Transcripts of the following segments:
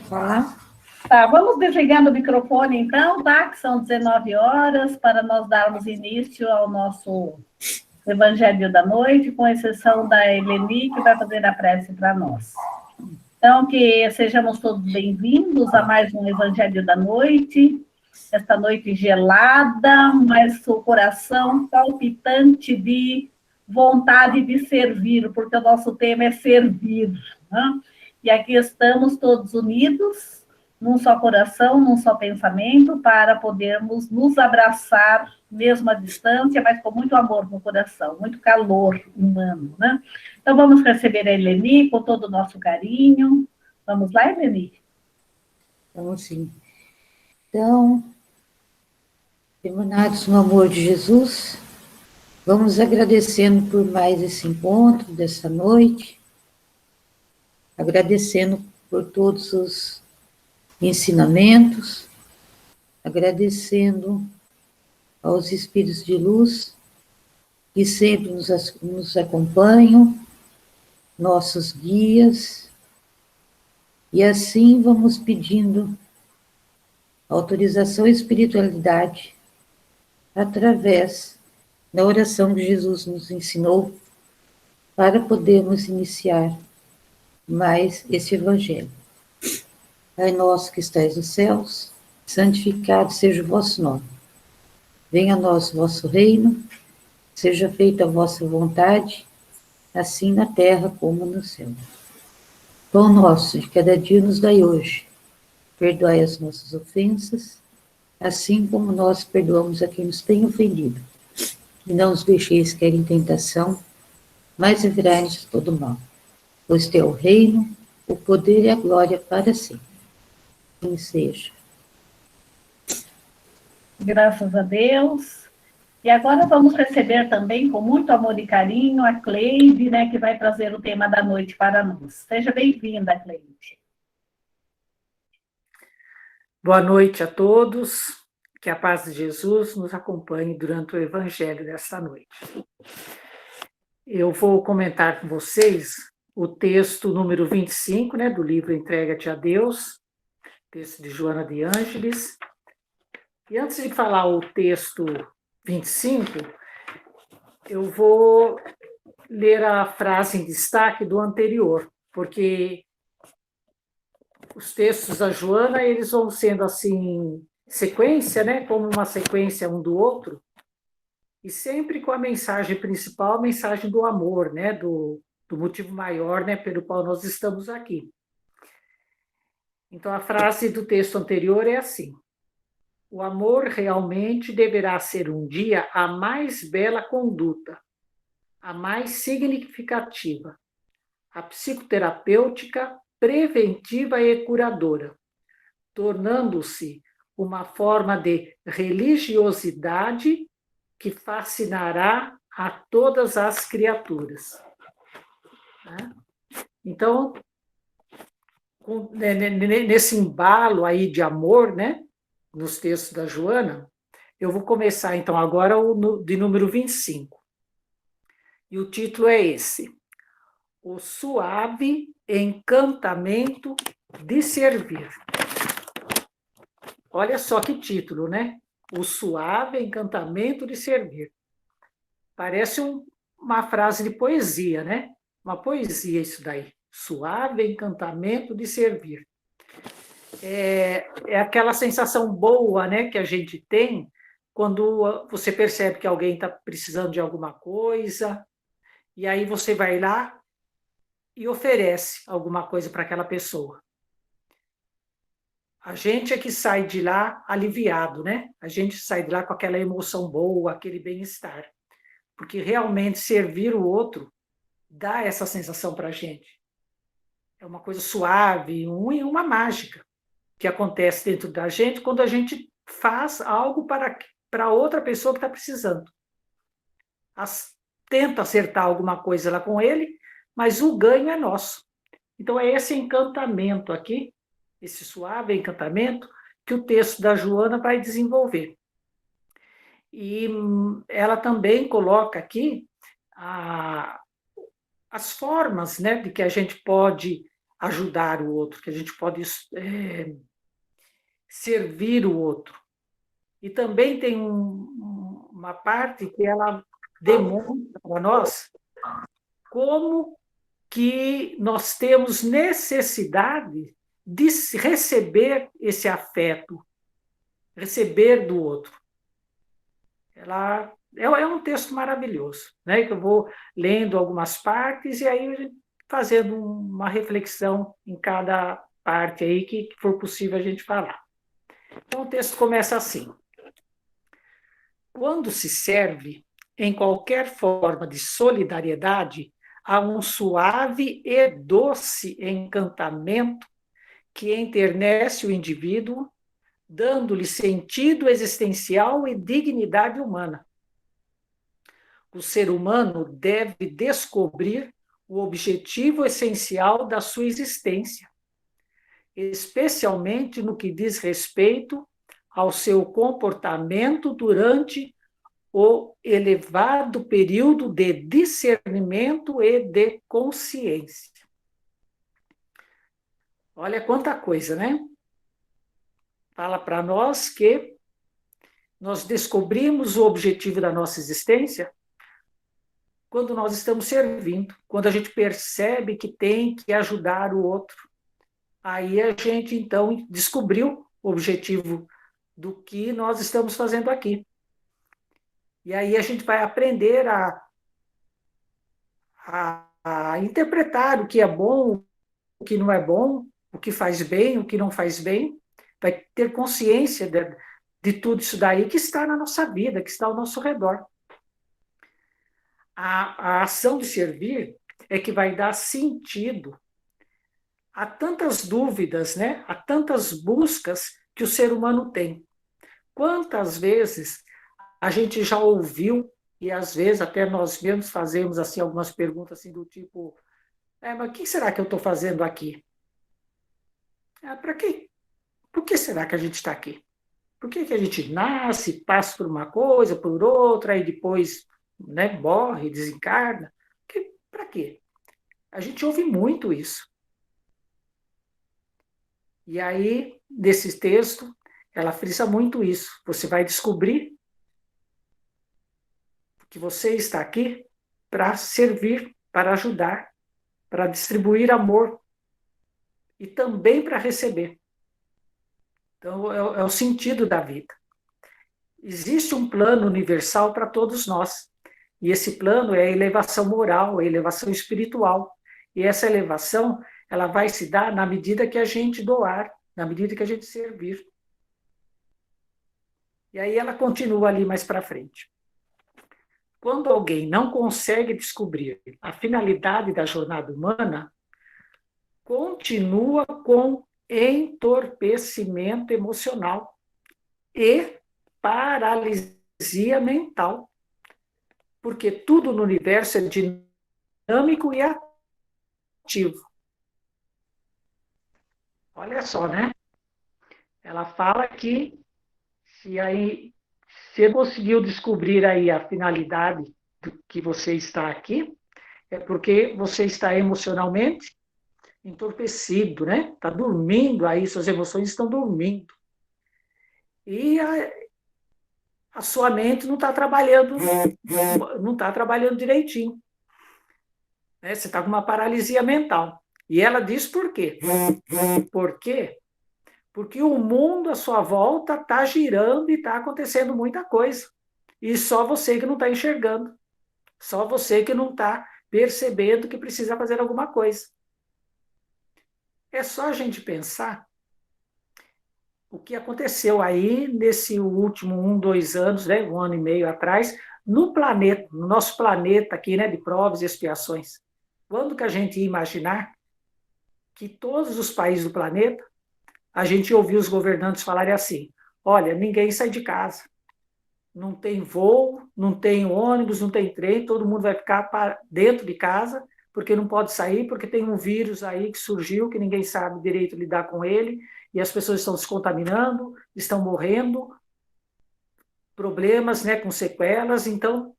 falar? Tá, vamos desligando o microfone então, tá? Que são 19 horas, para nós darmos início ao nosso Evangelho da Noite, com exceção da Eleni, que vai fazer a prece para nós. Então, que sejamos todos bem-vindos a mais um Evangelho da Noite, esta noite gelada, mas o coração palpitante de vontade de servir, porque o nosso tema é servir, né? E aqui estamos todos unidos, num só coração, num só pensamento, para podermos nos abraçar, mesmo à distância, mas com muito amor no coração, muito calor humano, né? Então, vamos receber a Eleni com todo o nosso carinho. Vamos lá, Eleni? Vamos sim. Então, emanados no amor de Jesus, vamos agradecendo por mais esse encontro dessa noite, agradecendo por todos os ensinamentos, agradecendo aos Espíritos de Luz que sempre nos acompanham, nossos guias, e assim vamos pedindo autorização e espiritualidade através da oração que Jesus nos ensinou para podermos iniciar mais esse Evangelho. Pai nosso que estais nos céus, santificado seja o vosso nome. Venha a nós o vosso reino, seja feita a vossa vontade, assim na terra como no céu. Pão nosso de cada dia nos dai hoje. Perdoai as nossas ofensas, assim como nós perdoamos a quem nos tem ofendido. E não os deixeis cair em tentação, mas livrai-nos de todo mal. Pois teu reino, o poder e a glória para sempre. Assim seja. Graças a Deus. E agora vamos receber também, com muito amor e carinho, a Cleide, né, que vai trazer o tema da noite para nós. Seja bem-vinda, Cleide. Boa noite a todos, que a paz de Jesus nos acompanhe durante o Evangelho desta noite. Eu vou comentar com vocês o texto número 25, né, do livro Entrega-te a Deus, texto de Joana de Ângeles. E antes de falar o texto 25, eu vou ler a frase em destaque do anterior, porque os textos da Joana, eles vão sendo assim, sequência, né, como uma sequência um do outro, e sempre com a mensagem principal, a mensagem do amor, né, do motivo maior, né, pelo qual nós estamos aqui. Então, a frase do texto anterior é assim: o amor realmente deverá ser um dia a mais bela conduta, a mais significativa, a psicoterapêutica, preventiva e curadora, tornando-se uma forma de religiosidade que fascinará a todas as criaturas. Então, nesse embalo aí de amor, né, nos textos da Joana, eu vou começar então agora de número 25. E o título é esse: O suave encantamento de servir. Olha só que título, né? O suave encantamento de servir. Parece uma frase de poesia, né? Uma poesia isso daí. Suave encantamento de servir. É aquela sensação boa, né, que a gente tem quando você percebe que alguém está precisando de alguma coisa, e aí você vai lá e oferece alguma coisa para aquela pessoa. A gente é que sai de lá aliviado, né? A gente sai de lá com aquela emoção boa, aquele bem-estar. Porque realmente servir o outro dá essa sensação para a gente. É uma coisa suave, uma mágica que acontece dentro da gente quando a gente faz algo para outra pessoa que está precisando. Tenta acertar alguma coisa lá com ele, mas o ganho é nosso. Então, é esse encantamento aqui, esse suave encantamento, que o texto da Joana vai desenvolver. E ela também coloca aqui as formas, né, de que a gente pode ajudar o outro, que a gente pode servir o outro. E também tem uma parte que ela demonstra para nós como que nós temos necessidade de receber esse afeto, receber do outro. Ela é um texto maravilhoso, né? Que eu vou lendo algumas partes e aí fazendo uma reflexão em cada parte aí que for possível a gente falar. Então o texto começa assim: quando se serve em qualquer forma de solidariedade, há um suave e doce encantamento que enternece o indivíduo, dando-lhe sentido existencial e dignidade humana. O ser humano deve descobrir o objetivo essencial da sua existência, especialmente no que diz respeito ao seu comportamento durante o elevado período de discernimento e de consciência. Olha quanta coisa, né? Fala para nós que nós descobrimos o objetivo da nossa existência quando nós estamos servindo, quando a gente percebe que tem que ajudar o outro. Aí a gente, então, descobriu o objetivo do que nós estamos fazendo aqui. E aí a gente vai aprender a interpretar o que é bom, o que não é bom, o que faz bem, o que não faz bem, vai ter consciência de tudo isso daí que está na nossa vida, que está ao nosso redor. A ação de servir é que vai dar sentido a tantas dúvidas, né? A tantas buscas que o ser humano tem. Quantas vezes a gente já ouviu, e às vezes até nós mesmos fazemos assim, algumas perguntas assim, do tipo, mas o que será que eu estou fazendo aqui? Para quê? Por que será que a gente está aqui? Por que a gente nasce, passa por uma coisa, por outra, e depois, né, morre, desencarna? Para quê? A gente ouve muito isso. E aí, nesse texto, ela frisa muito isso. Você vai descobrir que você está aqui para servir, para ajudar, para distribuir amor e também para receber. Então, é o sentido da vida. Existe um plano universal para todos nós. E esse plano é a elevação moral, a elevação espiritual. E essa elevação, ela vai se dar na medida que a gente doar, na medida que a gente servir. E aí ela continua ali mais para frente. Quando alguém não consegue descobrir a finalidade da jornada humana, continua com entorpecimento emocional e paralisia mental, porque tudo no universo é dinâmico e ativo. Olha só, né? Ela fala que se você conseguiu descobrir aí a finalidade do que você está aqui, é porque você está emocionalmente entorpecido, né? Está dormindo aí, suas emoções estão dormindo. E a sua mente não está trabalhando direitinho. Né? Você está com uma paralisia mental. E ela diz por quê? Por quê? Porque o mundo à sua volta está girando e está acontecendo muita coisa. E só você que não está enxergando. Só você que não está percebendo que precisa fazer alguma coisa. É só a gente pensar o que aconteceu aí nesse último 2 anos, né, 1 ano e meio atrás, no planeta, no nosso planeta aqui, né, de provas e expiações. Quando que a gente ia imaginar que todos os países do planeta, a gente ouviu os governantes falarem assim, olha, ninguém sai de casa, não tem voo, não tem ônibus, não tem trem, todo mundo vai ficar dentro de casa, porque não pode sair, porque tem um vírus aí que surgiu, que ninguém sabe direito lidar com ele, e as pessoas estão se contaminando, estão morrendo, problemas, né, com sequelas, então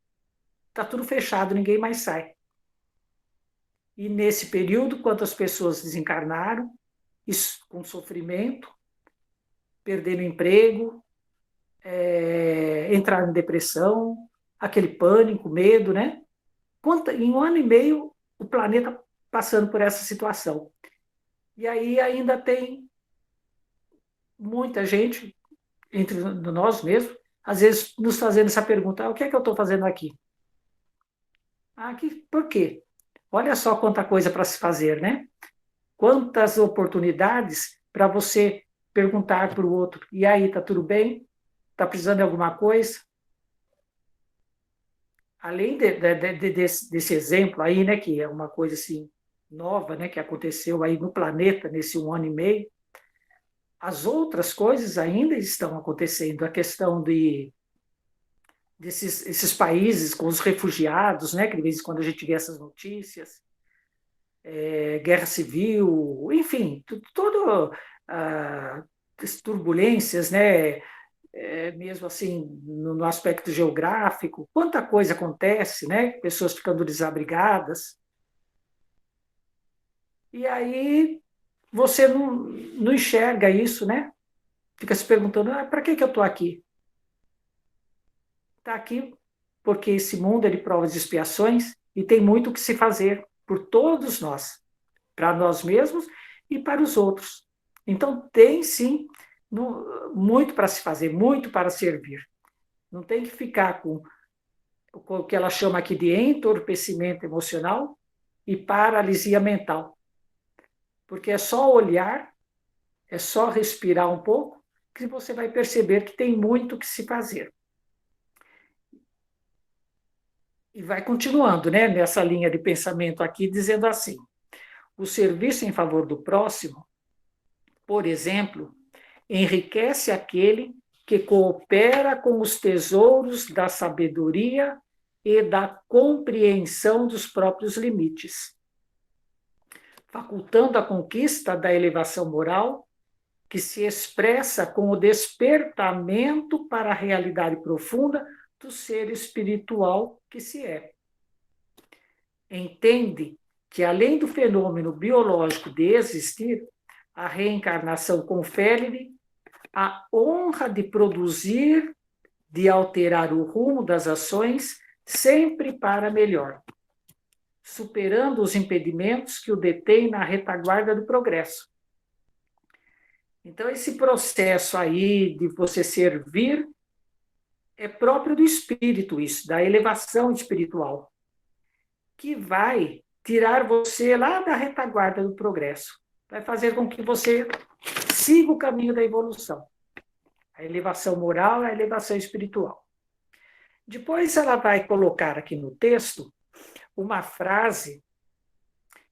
está tudo fechado, ninguém mais sai. E nesse período, quantas pessoas desencarnaram, isso, com sofrimento, perderam emprego, entraram em depressão, aquele pânico, medo, né? Em 1 ano e meio, o planeta passando por essa situação. E aí ainda tem muita gente, entre nós mesmos, às vezes nos fazendo essa pergunta: o que é que eu estou fazendo aqui? Por quê? Olha só quanta coisa para se fazer, né? Quantas oportunidades para você perguntar para o outro: e aí, tá tudo bem? Tá precisando de alguma coisa? Além desse exemplo aí, né, que é uma coisa assim nova, né, que aconteceu aí no planeta nesse 1 ano e meio, as outras coisas ainda estão acontecendo. A questão desses países com os refugiados, né, que de vez em quando a gente vê essas notícias, guerra civil, enfim, tudo as turbulências, né, mesmo assim, no aspecto geográfico, quanta coisa acontece, né? Pessoas ficando desabrigadas. E aí você não enxerga isso, né? Fica se perguntando: para que eu estou aqui? Está aqui porque esse mundo é de provas e expiações e tem muito o que se fazer por todos nós, para nós mesmos e para os outros. Então, tem sim muito para se fazer, muito para servir. Não tem que ficar com o que ela chama aqui de entorpecimento emocional e paralisia mental. Porque é só olhar, é só respirar um pouco, que você vai perceber que tem muito que se fazer. E vai continuando, né, nessa linha de pensamento aqui, dizendo assim: o serviço em favor do próximo, por exemplo, enriquece aquele que coopera com os tesouros da sabedoria e da compreensão dos próprios limites, facultando a conquista da elevação moral, que se expressa com o despertamento para a realidade profunda do ser espiritual que se é. Entende que, além do fenômeno biológico de existir, a reencarnação confere-lhe a honra de produzir, de alterar o rumo das ações, sempre para melhor, superando os impedimentos que o detêm na retaguarda do progresso. Então, esse processo aí de você servir é próprio do espírito, isso, da elevação espiritual, que vai tirar você lá da retaguarda do progresso, vai fazer com que você siga o caminho da evolução. A elevação moral, a elevação espiritual. Depois ela vai colocar aqui no texto uma frase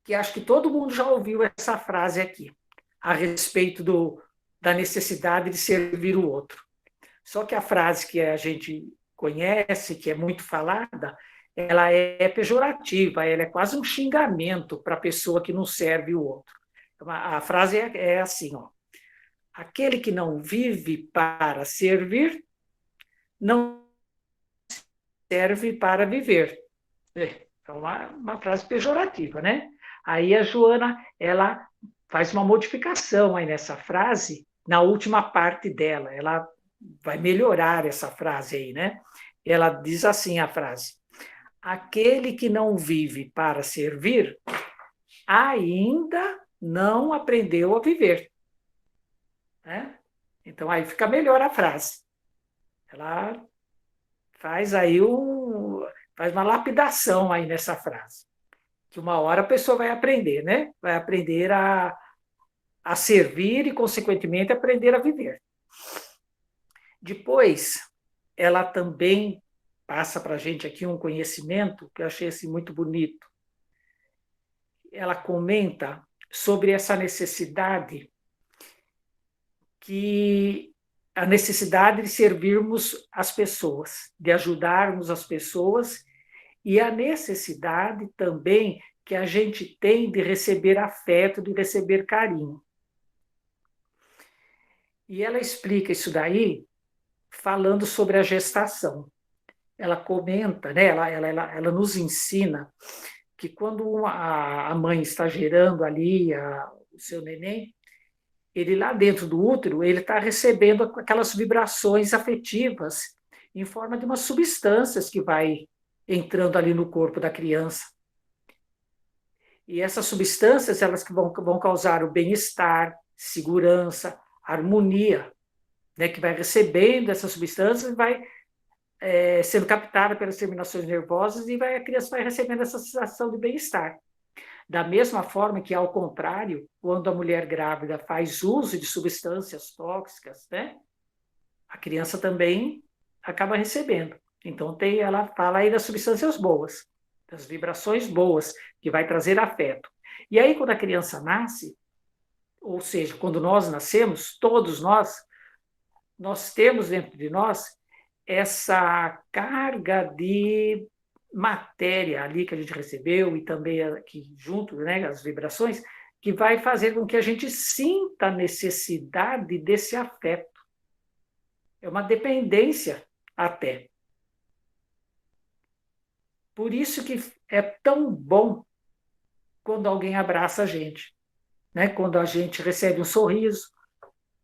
que acho que todo mundo já ouviu essa frase aqui, a respeito da necessidade de servir o outro. Só que a frase que a gente conhece, que é muito falada, ela é pejorativa, ela é quase um xingamento para a pessoa que não serve o outro. A frase é assim, ó: aquele que não vive para servir, não serve para viver. É uma frase pejorativa, né? Aí a Joana, ela faz uma modificação aí nessa frase, na última parte dela, ela vai melhorar essa frase aí, né? Ela diz assim a frase: aquele que não vive para servir, ainda não aprendeu a viver. Né? Então, aí fica melhor a frase. Ela faz aí faz uma lapidação aí nessa frase. Que uma hora a pessoa vai aprender, né? Vai aprender a servir e, consequentemente, aprender a viver. Depois, ela também passa para a gente aqui um conhecimento que eu achei assim, muito bonito. Ela comenta sobre essa necessidade a necessidade de servirmos as pessoas, de ajudarmos as pessoas, e a necessidade também que a gente tem de receber afeto, de receber carinho. E ela explica isso daí falando sobre a gestação. Ela comenta, né, ela nos ensina que quando a mãe está gerando ali o seu neném, ele lá dentro do útero, ele está recebendo aquelas vibrações afetivas em forma de umas substâncias que vai entrando ali no corpo da criança. E essas substâncias, elas que vão causar o bem-estar, segurança, harmonia, né, que vai recebendo essas substâncias e vai sendo captada pelas terminações nervosas e a criança vai recebendo essa sensação de bem-estar. Da mesma forma que, ao contrário, quando a mulher grávida faz uso de substâncias tóxicas, né, a criança também acaba recebendo. Então, ela fala aí das substâncias boas, das vibrações boas, que vai trazer afeto. E aí, quando a criança nasce, ou seja, quando nós nascemos, todos nós temos dentro de nós essa carga de matéria ali que a gente recebeu e também aqui junto, né, as vibrações, que vai fazer com que a gente sinta a necessidade desse afeto. É uma dependência até. Por isso que é tão bom quando alguém abraça a gente, né? Quando a gente recebe um sorriso,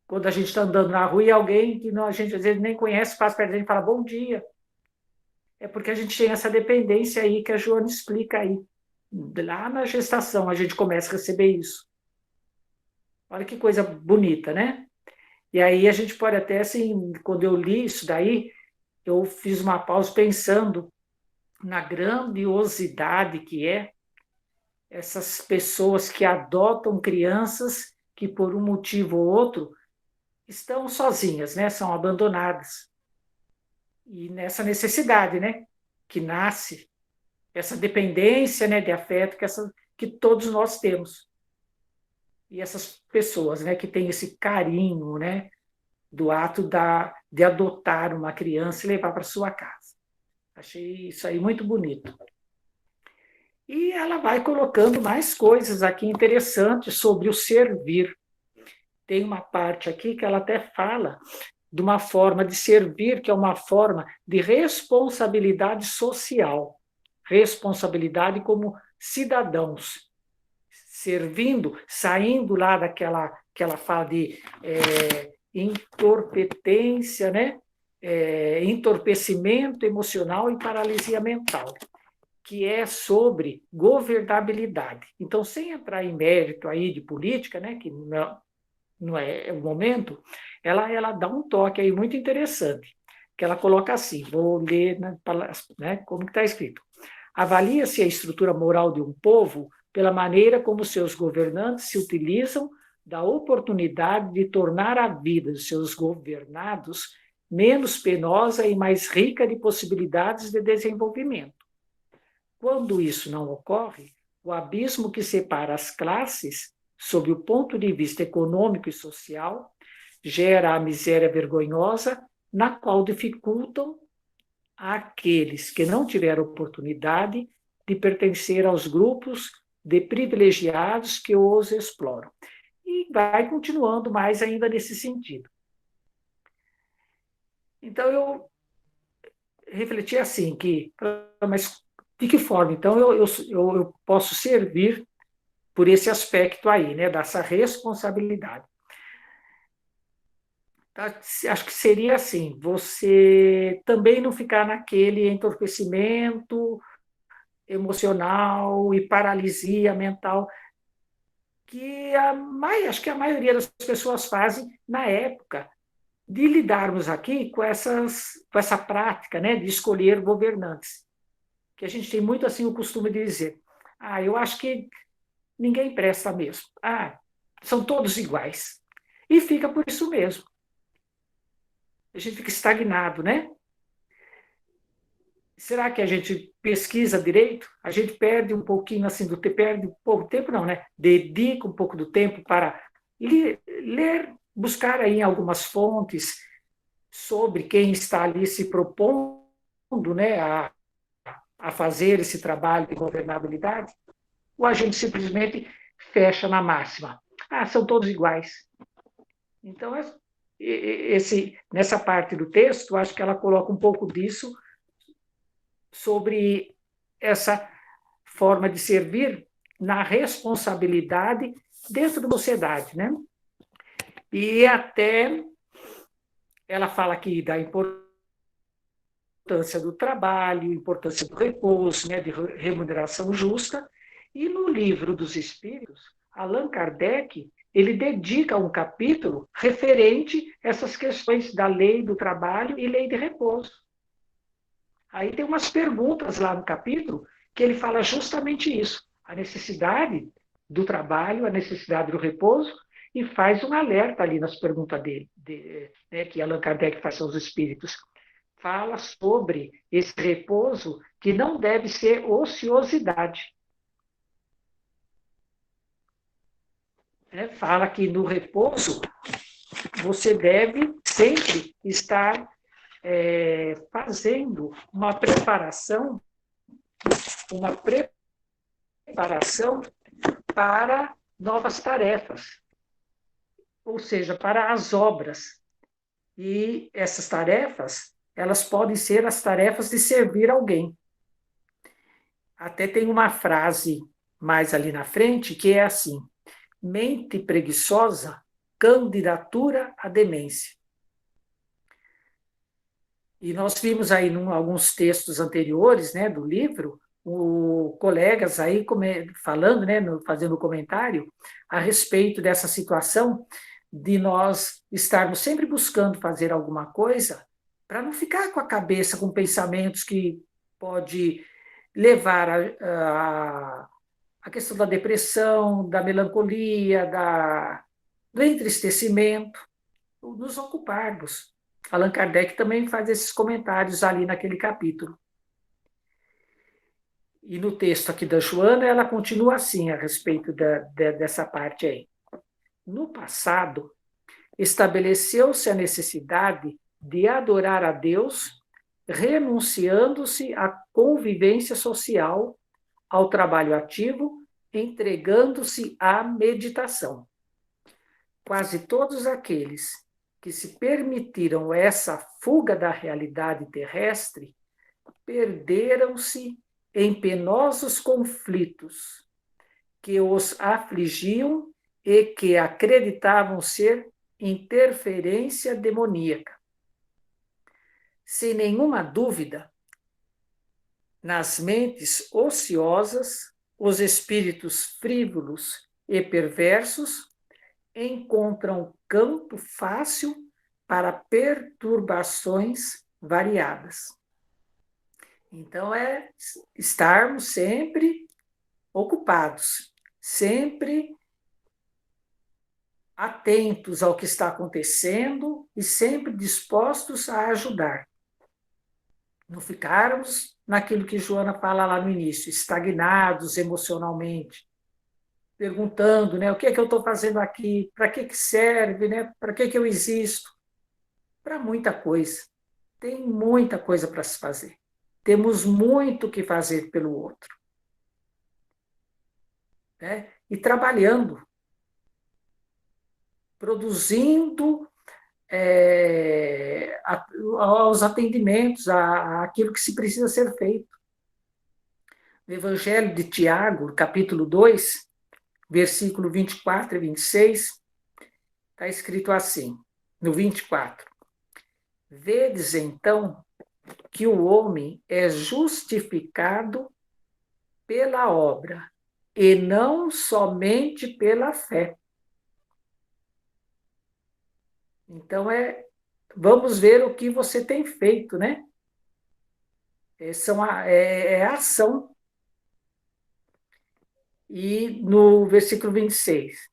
quando a gente está andando na rua e alguém que a gente às vezes nem conhece passa perto da gente e fala bom dia. É porque a gente tem essa dependência aí que a Joana explica aí. Lá na gestação a gente começa a receber isso. Olha que coisa bonita, né? E aí a gente pode até, assim, quando eu li isso daí, eu fiz uma pausa pensando na grandiosidade que é essas pessoas que adotam crianças que, por um motivo ou outro, estão sozinhas, né? São abandonadas. E nessa necessidade, né? Que nasce essa dependência, né, de afeto que todos nós temos. E essas pessoas, né, que têm esse carinho, né, do ato de adotar uma criança e levar para sua casa. Achei isso aí muito bonito. E ela vai colocando mais coisas aqui interessantes sobre o servir. Tem uma parte aqui que ela até fala de uma forma de servir, que é uma forma de responsabilidade social, responsabilidade como cidadãos, servindo, saindo lá daquela que ela fala de entorpecência, né? Entorpecimento emocional e paralisia mental, que é sobre governabilidade. Então, sem entrar em mérito aí de política, né, que não é o momento, ela dá um toque aí muito interessante, que ela coloca assim, vou ler, né, como está escrito. Avalia-se a estrutura moral de um povo pela maneira como seus governantes se utilizam da oportunidade de tornar a vida de seus governados menos penosa e mais rica de possibilidades de desenvolvimento. Quando isso não ocorre, o abismo que separa as classes, sob o ponto de vista econômico e social, gera a miséria vergonhosa, na qual dificultam àqueles que não tiveram oportunidade de pertencer aos grupos de privilegiados que os exploram. E vai continuando mais ainda nesse sentido. Então, eu refleti assim, mas de que forma? Então, eu posso servir por esse aspecto aí, né, dessa responsabilidade. Tá? Acho que seria assim, você também não ficar naquele entorpecimento emocional e paralisia mental que acho que a maioria das pessoas fazem na época de lidarmos aqui com essa prática, né, de escolher governantes. Que a gente tem muito assim o costume de dizer, eu acho que ninguém presta mesmo. São todos iguais. E fica por isso mesmo. A gente fica estagnado, né? Será que a gente pesquisa direito? A gente perde um pouquinho assim do tempo, perde um pouco tempo não, né? Dedica um pouco do tempo para ler, buscar aí algumas fontes sobre quem está ali se propondo, né, a fazer esse trabalho de governabilidade, ou a gente simplesmente fecha na máxima. São todos iguais. Então, nessa parte do texto, acho que ela coloca um pouco disso sobre essa forma de servir na responsabilidade dentro da sociedade, né? E até ela fala aqui da importância do trabalho, importância do repouso, né, de remuneração justa. E no Livro dos Espíritos, Allan Kardec, ele dedica um capítulo referente a essas questões da lei do trabalho e lei de repouso. Aí tem umas perguntas lá no capítulo que ele fala justamente isso, a necessidade do trabalho, a necessidade do repouso, e faz um alerta ali nas perguntas dele, né, que Allan Kardec faz aos espíritos. Fala sobre esse repouso que não deve ser ociosidade. Fala que no repouso você deve sempre estar fazendo uma preparação para novas tarefas, ou seja, para as obras. E essas tarefas, elas podem ser as tarefas de servir alguém. Até tem uma frase mais ali na frente que é assim: mente preguiçosa, candidatura à demência. E nós vimos aí em alguns textos anteriores, né, do livro, colegas aí falando, né, fazendo comentário a respeito dessa situação de nós estarmos sempre buscando fazer alguma coisa para não ficar com a cabeça com pensamentos que pode levar a questão da depressão, da melancolia, do entristecimento, nos ocuparmos. Allan Kardec também faz esses comentários ali naquele capítulo. E no texto aqui da Joana, ela continua assim a respeito dessa parte aí. No passado, estabeleceu-se a necessidade de adorar a Deus, renunciando-se à convivência social, ao trabalho ativo, entregando-se à meditação. Quase todos aqueles que se permitiram essa fuga da realidade terrestre perderam-se em penosos conflitos que os afligiam e que acreditavam ser interferência demoníaca. Sem nenhuma dúvida, nas mentes ociosas, os espíritos frívolos e perversos encontram campo fácil para perturbações variadas. Então, estarmos sempre ocupados, sempre atentos ao que está acontecendo e sempre dispostos a ajudar. Não ficarmos naquilo que Joana fala lá no início, estagnados emocionalmente, perguntando, né, o que é que eu estou fazendo aqui, para que serve, né, para que eu existo? Para muita coisa. Tem muita coisa para se fazer. Temos muito o que fazer pelo outro. Né? E trabalhando, produzindo aos atendimentos, aquilo que se precisa ser feito. No Evangelho de Tiago, capítulo 2, versículo 24 e 26, está escrito assim, no 24. Vedes, então, que o homem é justificado pela obra, e não somente pela fé. Então, vamos ver o que você tem feito, né? É a ação. E no versículo 26,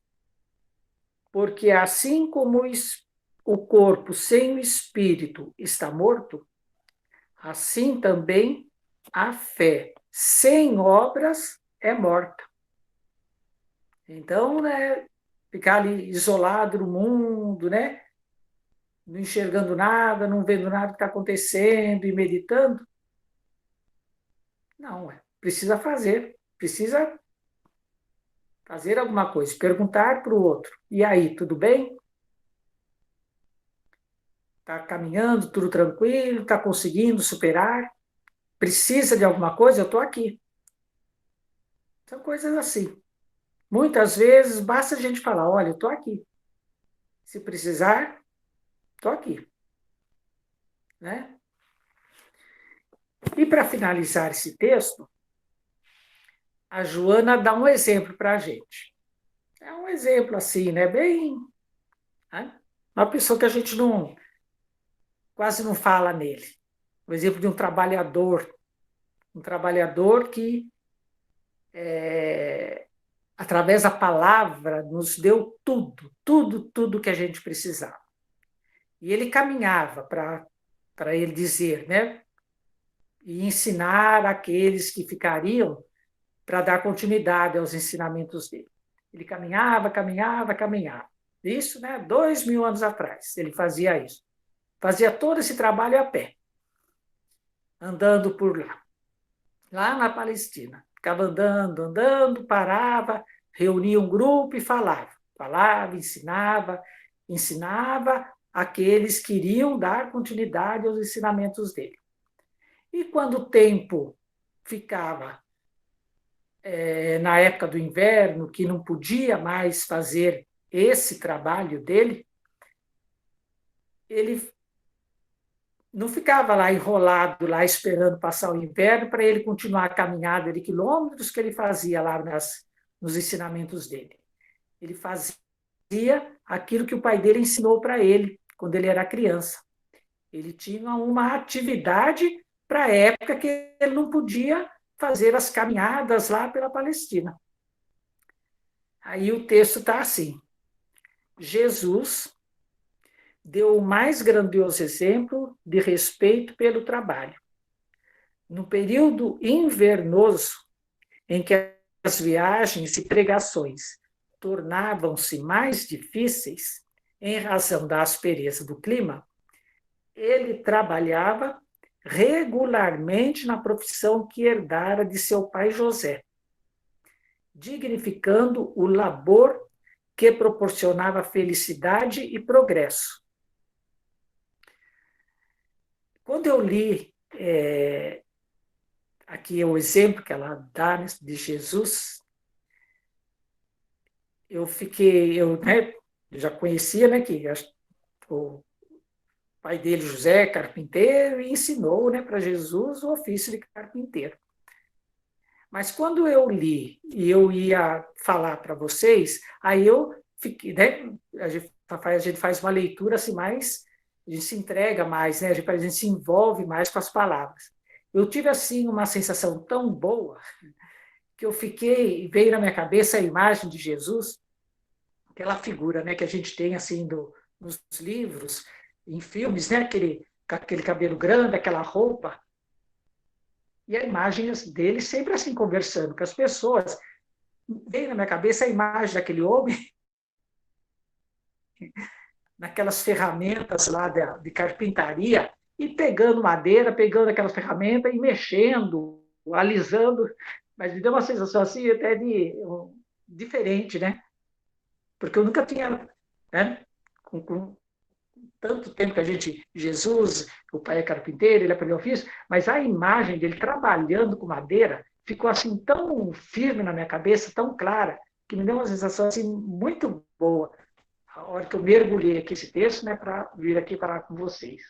porque assim como o corpo sem o espírito está morto, assim também a fé sem obras é morta. Então, né, ficar ali isolado no mundo, né, não enxergando nada, não vendo nada que está acontecendo e meditando, não, precisa fazer alguma coisa, perguntar para o outro, e aí, tudo bem? Está caminhando, tudo tranquilo, está conseguindo superar? Precisa de alguma coisa? Eu estou aqui. São coisas assim. Muitas vezes basta a gente falar, olha, eu estou aqui. Se precisar, estou aqui. Né? E para finalizar esse texto, a Joana dá um exemplo para a gente. É um exemplo assim, né? Bem... Né? Uma pessoa que a gente quase não fala nele. O exemplo de um trabalhador que, através da palavra, nos deu tudo que a gente precisava. E ele caminhava para ele dizer, né? E ensinar aqueles que ficariam para dar continuidade aos ensinamentos dele. Ele caminhava. Isso, né? 2000 anos atrás, ele fazia isso. Fazia todo esse trabalho a pé, andando por lá na Palestina. Ficava andando, parava, reunia um grupo e falava. Falava, ensinava aqueles que iriam dar continuidade aos ensinamentos dele. E quando o tempo ficava na época do inverno, que não podia mais fazer esse trabalho dele, ele não ficava lá enrolado, lá esperando passar o inverno para ele continuar a caminhada de quilômetros que ele fazia lá nos ensinamentos dele. Ele fazia aquilo que o pai dele ensinou para ele quando ele era criança. Ele tinha uma atividade para a época que ele não podia fazer as caminhadas lá pela Palestina. Aí o texto está assim: Jesus deu o mais grandioso exemplo de respeito pelo trabalho. No período invernoso, em que as viagens e pregações tornavam-se mais difíceis em razão da aspereza do clima, ele trabalhava regularmente na profissão que herdara de seu pai José, dignificando o labor que proporcionava felicidade e progresso. Quando eu li aqui o exemplo que ela dá de Jesus, eu já conhecia, né, que o pai dele, José, carpinteiro, e ensinou, né, para Jesus o ofício de carpinteiro. Mas quando eu li e eu ia falar para vocês, aí eu fiquei, né, a gente faz uma leitura assim mais, a gente se entrega mais, né, a gente se envolve mais com as palavras. Eu tive assim uma sensação tão boa que veio na minha cabeça a imagem de Jesus, aquela figura, né, que a gente tem assim nos livros, em filmes, né, aquele cabelo grande, aquela roupa, e a imagem dele sempre assim conversando com as pessoas. Veio na minha cabeça a imagem daquele homem naquelas ferramentas lá de carpintaria e pegando madeira, pegando aquelas ferramentas e mexendo, alisando, mas me deu uma sensação assim até diferente, né? Porque eu nunca tinha, né, com tanto tempo que Jesus, o pai é carpinteiro, ele aprendeu ofício, mas a imagem dele trabalhando com madeira ficou assim tão firme na minha cabeça, tão clara, que me deu uma sensação assim muito boa. A hora que eu mergulhei aqui esse texto, né, para vir aqui falar com vocês.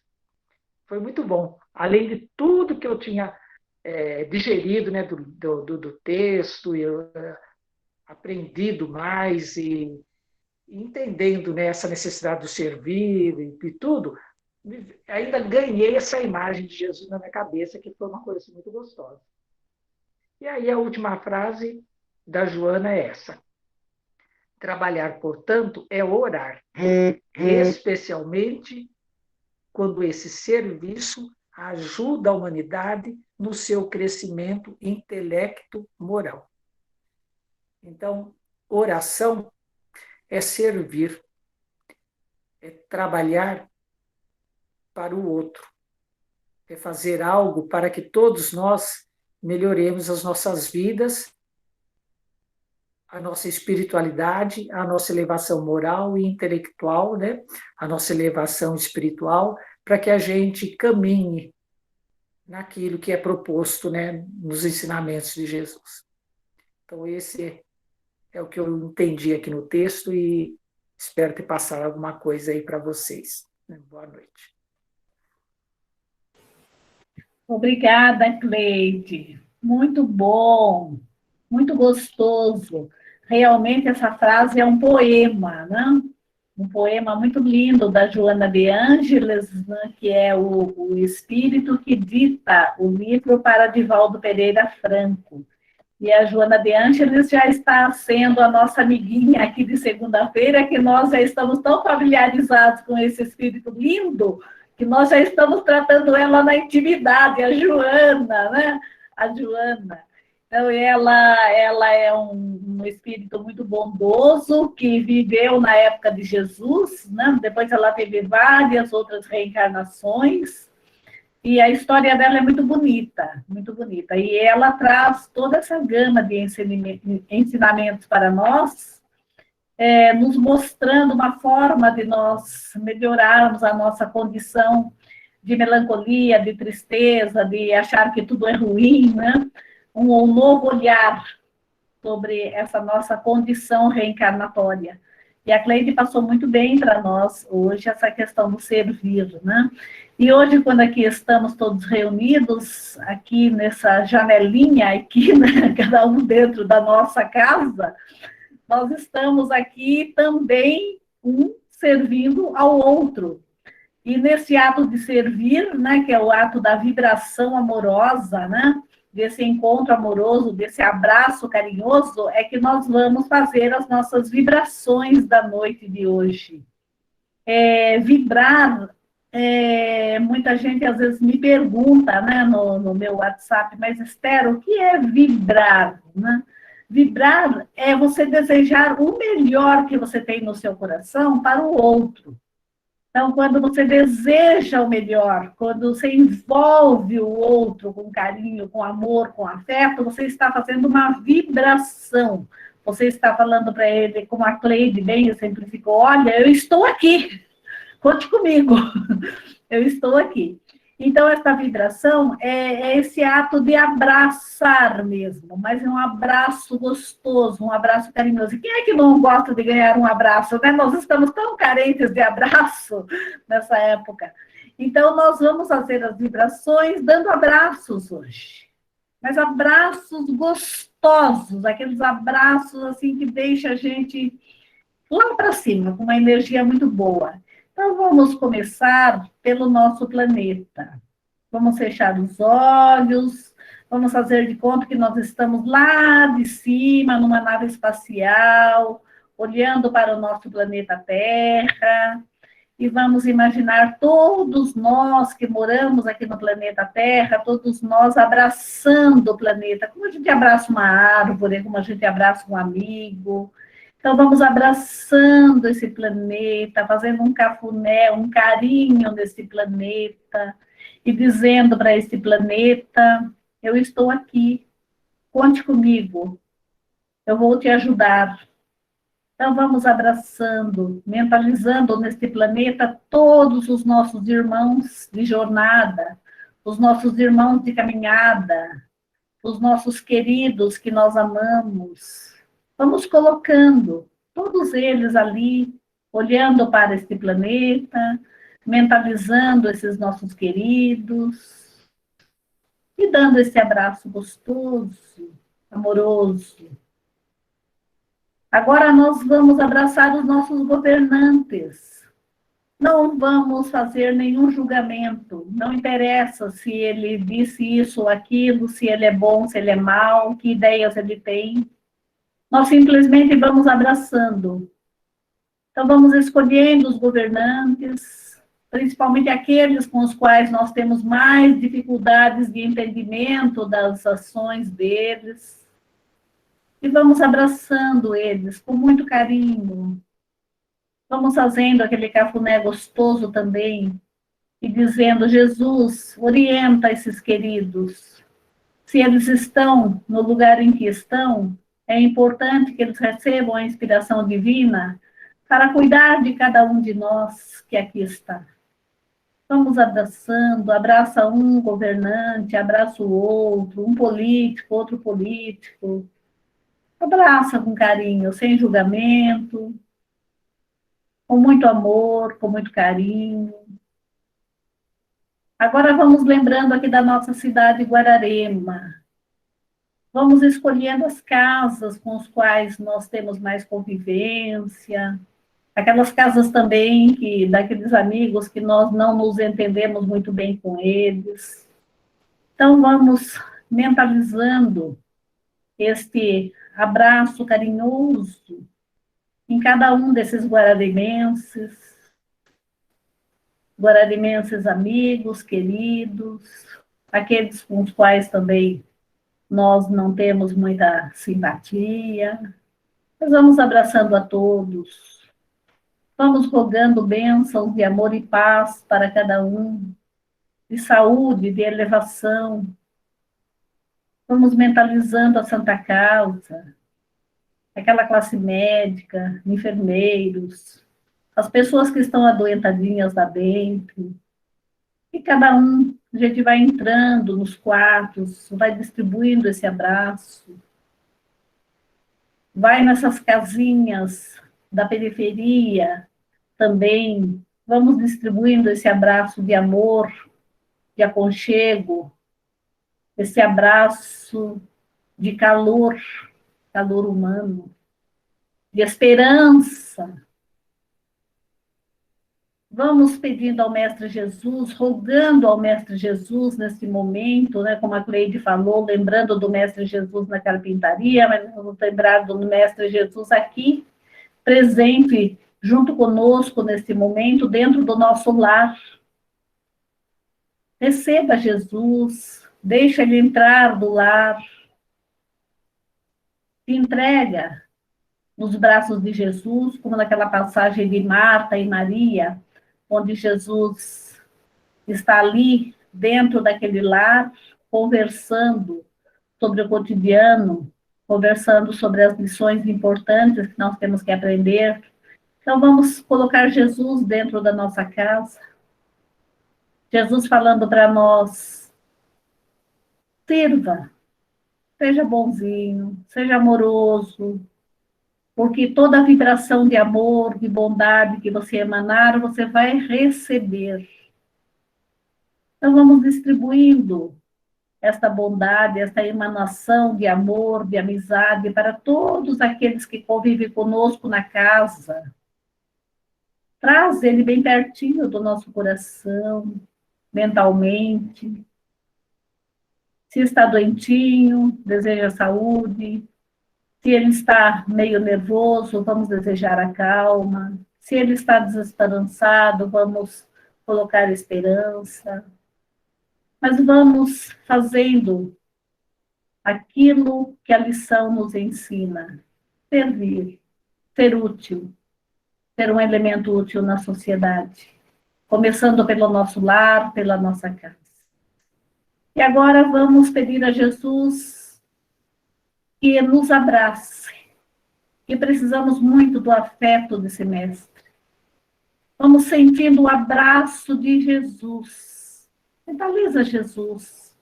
Foi muito bom. Além de tudo que eu tinha digerido, né, do texto, eu aprendido mais e entendendo, né, essa necessidade do servir e tudo, ainda ganhei essa imagem de Jesus na minha cabeça, que foi uma coisa assim, muito gostosa. E aí a última frase da Joana é essa: trabalhar, portanto, é orar, especialmente quando esse serviço ajuda a humanidade no seu crescimento intelecto-moral. Então, oração é servir, é trabalhar para o outro, é fazer algo para que todos nós melhoremos as nossas vidas, a nossa espiritualidade, a nossa elevação moral e intelectual, né? A nossa elevação espiritual, para que a gente caminhe naquilo que é proposto, né, nos ensinamentos de Jesus. Então, esse é o que eu entendi aqui no texto e espero ter passado alguma coisa aí para vocês. Boa noite. Obrigada, Cleide. Muito bom, muito gostoso. Realmente essa frase é um poema, né? Um poema muito lindo da Joana de Ângeles, né? Que é o espírito que dita o livro para Divaldo Pereira Franco. E a Joana de Ângeles já está sendo a nossa amiguinha aqui de segunda-feira, que nós já estamos tão familiarizados com esse espírito lindo, que nós já estamos tratando ela na intimidade, a Joana, né? A Joana. Então, ela é um espírito muito bondoso, que viveu na época de Jesus, né? Depois ela teve várias outras reencarnações, e a história dela é muito bonita, muito bonita. E ela traz toda essa gama de ensinamentos para nós, nos mostrando uma forma de nós melhorarmos a nossa condição de melancolia, de tristeza, de achar que tudo é ruim, né? Um novo olhar sobre essa nossa condição reencarnatória. E a Cleide passou muito bem para nós hoje essa questão do servir, né? E hoje, quando aqui estamos todos reunidos, aqui nessa janelinha, aqui, né, cada um dentro da nossa casa, nós estamos aqui também servindo ao outro. E nesse ato de servir, né, que é o ato da vibração amorosa, né, desse encontro amoroso, desse abraço carinhoso, é que nós vamos fazer as nossas vibrações da noite de hoje. Vibrar, muita gente às vezes me pergunta, né, no meu WhatsApp, mas Esther, o que é vibrar, né? Vibrar é você desejar o melhor que você tem no seu coração para o outro. Então, quando você deseja o melhor, quando você envolve o outro com carinho, com amor, com afeto, você está fazendo uma vibração. Você está falando para ele, como a Cleide bem exemplificou, olha, eu estou aqui, conte comigo, eu estou aqui. Então, essa vibração é esse ato de abraçar mesmo, mas é um abraço gostoso, um abraço carinhoso. E quem é que não gosta de ganhar um abraço, né? Nós estamos tão carentes de abraço nessa época. Então, nós vamos fazer as vibrações dando abraços hoje. Mas abraços gostosos, aqueles abraços assim que deixam a gente lá para cima, com uma energia muito boa. Então, vamos começar pelo nosso planeta. Vamos fechar os olhos, vamos fazer de conta que nós estamos lá de cima, numa nave espacial, olhando para o nosso planeta Terra, e vamos imaginar todos nós que moramos aqui no planeta Terra, todos nós abraçando o planeta, como a gente abraça uma árvore, como a gente abraça um amigo. Então, vamos abraçando esse planeta, fazendo um cafuné, um carinho nesse planeta, e dizendo para esse planeta, eu estou aqui, conte comigo, eu vou te ajudar. Então, vamos abraçando, mentalizando nesse planeta todos os nossos irmãos de jornada, os nossos irmãos de caminhada, os nossos queridos que nós amamos. Vamos colocando todos eles ali, olhando para este planeta, mentalizando esses nossos queridos e dando esse abraço gostoso, amoroso. Agora nós vamos abraçar os nossos governantes. Não vamos fazer nenhum julgamento. Não interessa se ele disse isso ou aquilo, se ele é bom, se ele é mau, que ideias ele tem. Nós simplesmente vamos abraçando. Então, vamos escolhendo os governantes, principalmente aqueles com os quais nós temos mais dificuldades de entendimento das ações deles. E vamos abraçando eles com muito carinho. Vamos fazendo aquele cafuné gostoso também e dizendo, Jesus, orienta esses queridos. Se eles estão no lugar em que estão, é importante que eles recebam a inspiração divina para cuidar de cada um de nós que aqui está. Vamos abraçando, abraça um governante, abraça o outro, um político, outro político. Abraça com carinho, sem julgamento, com muito amor, com muito carinho. Agora vamos lembrando aqui da nossa cidade Guararema. Vamos escolhendo as casas com as quais nós temos mais convivência, aquelas casas também daqueles amigos que nós não nos entendemos muito bem com eles. Então vamos mentalizando este abraço carinhoso em cada um desses guararimenses amigos, queridos, aqueles com os quais também nós não temos muita simpatia. Nós vamos abraçando a todos, vamos rogando bênçãos de amor e paz para cada um, de saúde, de elevação. Vamos mentalizando a Santa Casa, aquela classe médica, enfermeiros, as pessoas que estão adoentadinhas lá dentro. E cada um, a gente vai entrando nos quartos, vai distribuindo esse abraço. Vai nessas casinhas da periferia também. Vamos distribuindo esse abraço de amor, de aconchego, esse abraço de calor, calor humano, de esperança. Vamos pedindo ao Mestre Jesus, rogando ao Mestre Jesus nesse momento, né, como a Cleide falou, lembrando do Mestre Jesus na carpintaria, mas vamos lembrar do Mestre Jesus aqui, presente junto conosco nesse momento, dentro do nosso lar. Receba Jesus, deixa ele entrar do lar, se entrega nos braços de Jesus, como naquela passagem de Marta e Maria, onde Jesus está ali dentro daquele lar, conversando sobre o cotidiano, conversando sobre as lições importantes que nós temos que aprender. Então vamos colocar Jesus dentro da nossa casa. Jesus falando para nós: sirva, seja bonzinho, seja amoroso, porque toda a vibração de amor, de bondade que você emanar, você vai receber. Então vamos distribuindo esta bondade, esta emanação de amor, de amizade para todos aqueles que convivem conosco na casa. Traz ele bem pertinho do nosso coração, mentalmente. Se está doentinho, deseja saúde. Se ele está meio nervoso, vamos desejar a calma. Se ele está desesperançado, vamos colocar esperança. Mas vamos fazendo aquilo que a lição nos ensina. Servir, ser útil, ser um elemento útil na sociedade. Começando pelo nosso lar, pela nossa casa. E agora vamos pedir a Jesus que nos abrace, que precisamos muito do afeto desse mestre. Vamos sentindo o abraço de Jesus. Mentaliza Jesus.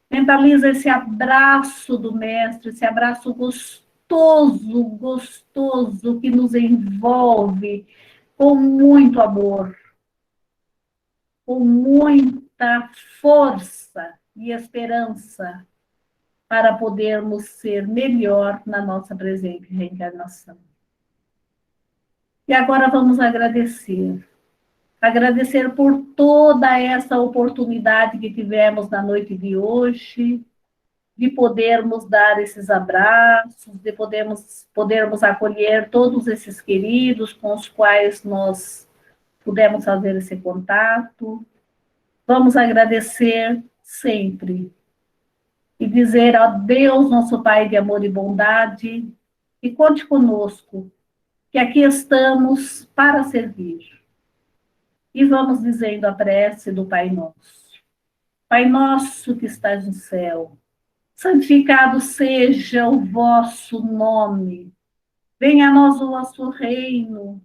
Mentaliza esse abraço do mestre, esse abraço gostoso, gostoso, que nos envolve com muito amor, com muita força e esperança, para podermos ser melhor na nossa presente reencarnação. E agora vamos agradecer. Agradecer por toda essa oportunidade que tivemos na noite de hoje, de podermos dar esses abraços, de podermos acolher todos esses queridos com os quais nós pudemos fazer esse contato. Vamos agradecer sempre e dizer a Deus, nosso Pai de amor e bondade, e conte conosco, que aqui estamos para servir. E vamos dizendo a prece do Pai Nosso. Pai nosso que estás no céu, santificado seja o vosso nome. Venha a nós o vosso reino.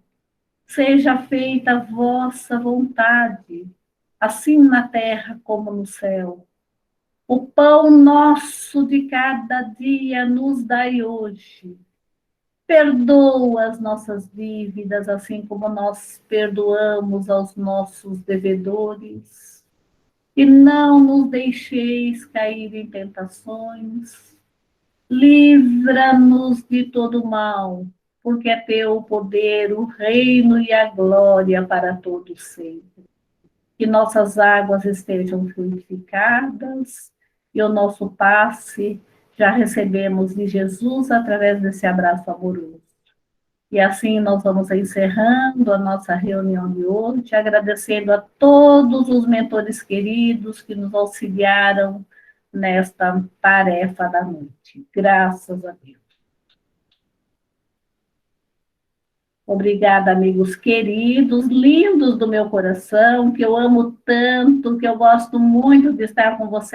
Seja feita a vossa vontade, assim na terra como no céu. O pão nosso de cada dia nos dai hoje. Perdoa as nossas dívidas, assim como nós perdoamos aos nossos devedores. E não nos deixeis cair em tentações. Livra-nos de todo mal, porque é teu o poder, o reino e a glória para todos sempre. Que nossas águas estejam purificadas e o nosso passe já recebemos de Jesus através desse abraço amoroso. E assim nós vamos encerrando a nossa reunião de hoje, agradecendo a todos os mentores queridos que nos auxiliaram nesta tarefa da noite. Graças a Deus. Obrigada, amigos queridos, lindos do meu coração, que eu amo tanto, que eu gosto muito de estar com vocês.